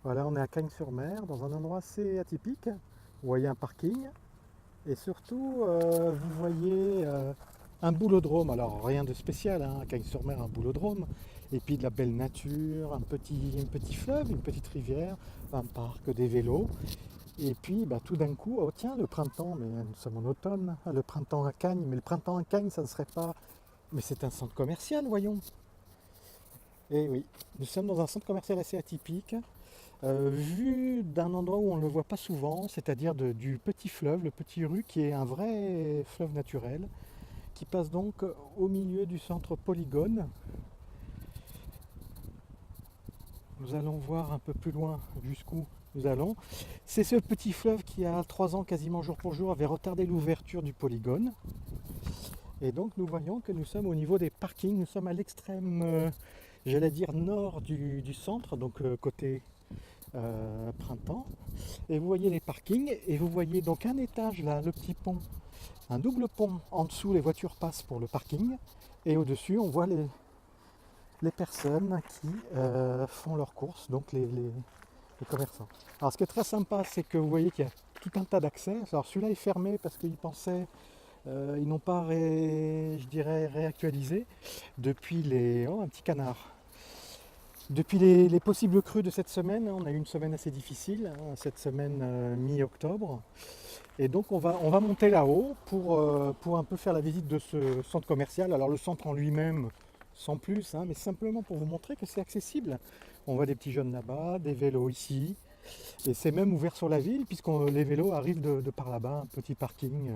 Voilà, on est à Cagnes-sur-Mer, dans un endroit assez atypique. Vous voyez un parking et surtout, vous voyez un boulodrome. Alors, rien de spécial, hein, à Cagnes-sur-Mer, un boulodrome. Et puis de la belle nature, un petit fleuve, une petite rivière, un parc, des vélos. Et puis, bah, tout d'un coup, oh tiens, le printemps, mais nous sommes en automne, le printemps à Cagnes. Mais le printemps à Cagnes, ça ne serait pas. Mais c'est un centre commercial, voyons. Et oui, nous sommes dans un centre commercial assez atypique. Vu d'un endroit où on ne le voit pas souvent, c'est-à-dire du petit fleuve, le petit Rue, qui est un vrai fleuve naturel, qui passe donc au milieu du centre Polygone. Nous allons voir un peu plus loin jusqu'où nous allons. C'est ce petit fleuve qui, a 3 ans quasiment jour pour jour, avait retardé l'ouverture du Polygone. Et donc nous voyons que nous sommes au niveau des parkings, nous sommes à l'extrême, j'allais dire, nord du centre, donc côté printemps. Et vous voyez les parkings, et vous voyez donc un étage là, le petit pont, un double pont. En dessous, les voitures passent pour le parking, et au-dessus, on voit les personnes qui font leurs courses, donc les commerçants. Alors ce qui est très sympa, c'est que vous voyez qu'il y a tout un tas d'accès. Alors celui-là est fermé parce qu'ils pensaient, ils n'ont pas, je dirais, réactualisé depuis les... Oh, un petit canard. Depuis les possibles crues de cette semaine, on a eu une semaine assez difficile, hein, cette semaine mi-octobre. Et donc on va monter là-haut pour un peu faire la visite de ce centre commercial. Alors le centre en lui-même, sans plus, hein, mais simplement pour vous montrer que c'est accessible. On voit des petits jeunes là-bas, des vélos ici. Et c'est même ouvert sur la ville, puisque les vélos arrivent de par là-bas, un petit parking.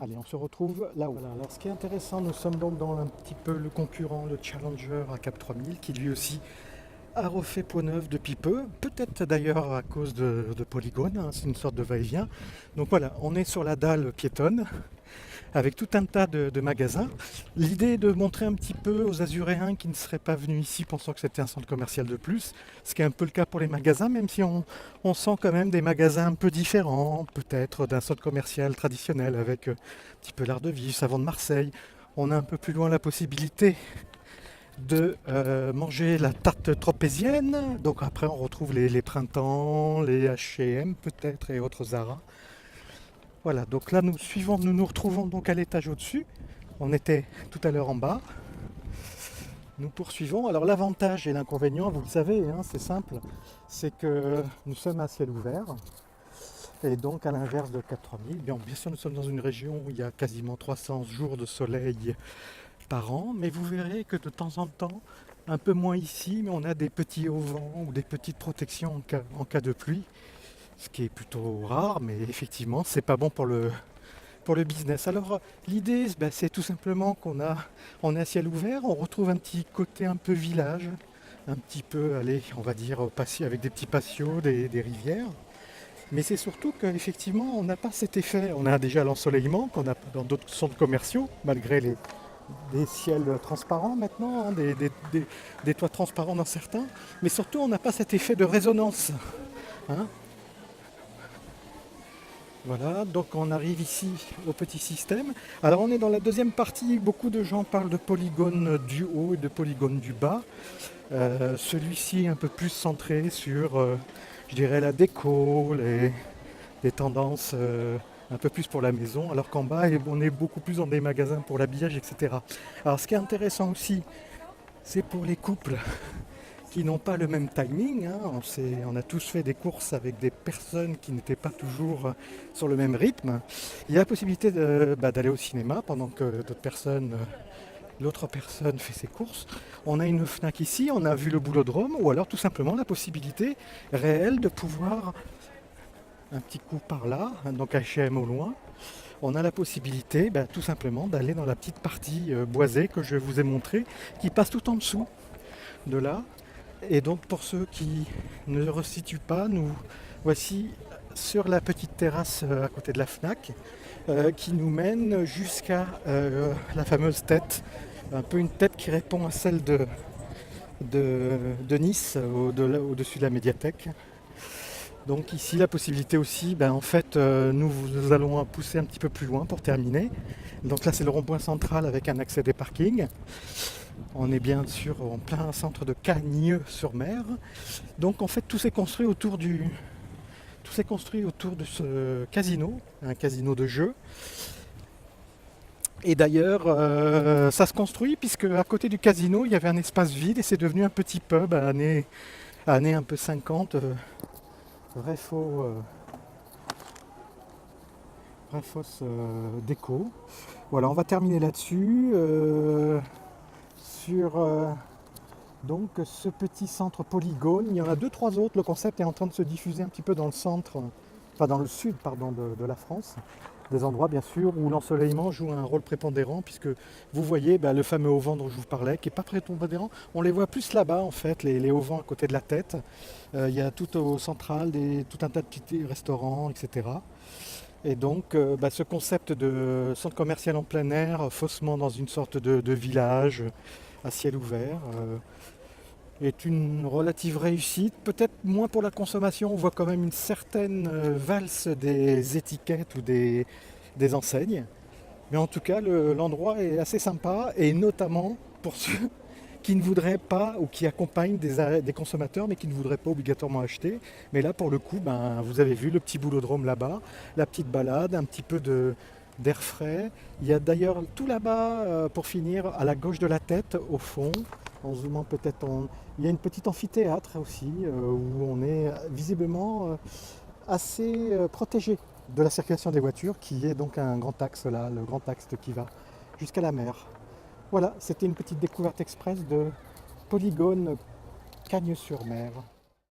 Allez, on se retrouve là-haut. Voilà, alors ce qui est intéressant, nous sommes donc dans un petit peu le concurrent, le Challenger à Cap 3000, qui lui aussi a refait peau neuve depuis peu, peut-être d'ailleurs à cause de Polygone, hein, c'est une sorte de va-et-vient. Donc voilà, on est sur la dalle piétonne, avec tout un tas de magasins. L'idée est de montrer un petit peu aux Azuréens qui ne seraient pas venus ici pensant que c'était un centre commercial de plus, ce qui est un peu le cas pour les magasins, même si on sent quand même des magasins un peu différents, peut-être d'un centre commercial traditionnel, avec un petit peu l'art de vivre, savon de Marseille. On a un peu plus loin la possibilité de manger la tarte tropézienne. Donc après on retrouve les printemps, les H&M peut-être et autres Zara. Voilà, donc là nous nous retrouvons donc à l'étage au-dessus. On était tout à l'heure en bas. Nous poursuivons. Alors l'avantage et l'inconvénient, vous le savez, hein, c'est simple, c'est que nous sommes à ciel ouvert. Et donc à l'inverse de 4000, bien sûr nous sommes dans une région où il y a quasiment 300 jours de soleil par an, mais vous verrez que de temps en temps, un peu moins ici, mais on a des petits auvents ou des petites protections en cas de pluie, ce qui est plutôt rare, mais effectivement, c'est pas bon pour le business. Alors l'idée, ben, c'est tout simplement on est à ciel ouvert, on retrouve un petit côté un peu village, un petit peu, allez, on va dire, avec des petits patios, des rivières. Mais c'est surtout qu'effectivement, on n'a pas cet effet. On a déjà l'ensoleillement qu'on a dans d'autres centres commerciaux, malgré des ciels transparents maintenant, hein, des toits transparents dans certains. Mais surtout, on n'a pas cet effet de résonance, hein. Voilà, donc on arrive ici au petit système. Alors on est dans la deuxième partie, beaucoup de gens parlent de polygone du haut et de polygone du bas. Celui-ci est un peu plus centré sur, je dirais, la déco, des tendances un peu plus pour la maison, alors qu'en bas, on est beaucoup plus dans des magasins pour l'habillage, etc. Alors ce qui est intéressant aussi, c'est pour les couples qui n'ont pas le même timing, hein. On a tous fait des courses avec des personnes qui n'étaient pas toujours sur le même rythme. Il y a la possibilité d'aller au cinéma pendant que l'autre personne fait ses courses. On a une Fnac ici, on a vu le boulodrome, ou alors tout simplement la possibilité réelle de pouvoir un petit coup par là, donc H&M au loin. On a la possibilité tout simplement d'aller dans la petite partie boisée que je vous ai montrée, qui passe tout en dessous de là. Et donc pour ceux qui ne le resituent pas, nous voici sur la petite terrasse à côté de la Fnac, qui nous mène jusqu'à la fameuse tête, un peu une tête qui répond à celle de Nice, au-dessus de la médiathèque. Donc ici la possibilité aussi, en fait nous allons pousser un petit peu plus loin pour terminer. Donc là c'est le rond-point central avec un accès des parkings. On est bien sûr en plein centre de Cagnes-sur-Mer. Donc en fait tout s'est construit autour de ce casino, un casino de jeu. Et d'ailleurs, ça se construit puisque à côté du casino, il y avait un espace vide et c'est devenu un petit pub à années un peu 50, vrai faux, vraie fausse déco. Voilà, on va terminer là-dessus. Sur donc ce petit centre polygone, il y en a deux, trois autres. Le concept est en train de se diffuser un petit peu dans le centre, enfin dans le sud, pardon, de la France. Des endroits bien sûr où l'ensoleillement joue un rôle prépondérant, puisque vous voyez le fameux auvent dont je vous parlais, qui n'est pas prépondérant. On les voit plus là-bas en fait, les auvents à côté de la tête. Il y a tout au central tout un tas de petits restaurants, etc. Et donc ce concept de centre commercial en plein air, faussement dans une sorte de village à ciel ouvert, est une relative réussite. Peut-être moins pour la consommation, on voit quand même une certaine valse des étiquettes ou des enseignes. Mais en tout cas, l'endroit est assez sympa, et notamment pour ceux qui ne voudraient pas, ou qui accompagnent des consommateurs, mais qui ne voudraient pas obligatoirement acheter. Mais là, pour le coup, vous avez vu le petit boulodrome là-bas, la petite balade, un petit peu d'air frais. Il y a d'ailleurs tout là-bas, pour finir, à la gauche de la tête, au fond, en zoomant peut-être, il y a une petite amphithéâtre aussi, où on est visiblement assez protégé de la circulation des voitures, qui est donc un grand axe là, le grand axe qui va jusqu'à la mer. Voilà, c'était une petite découverte express de Polygone Cagnes-sur-Mer.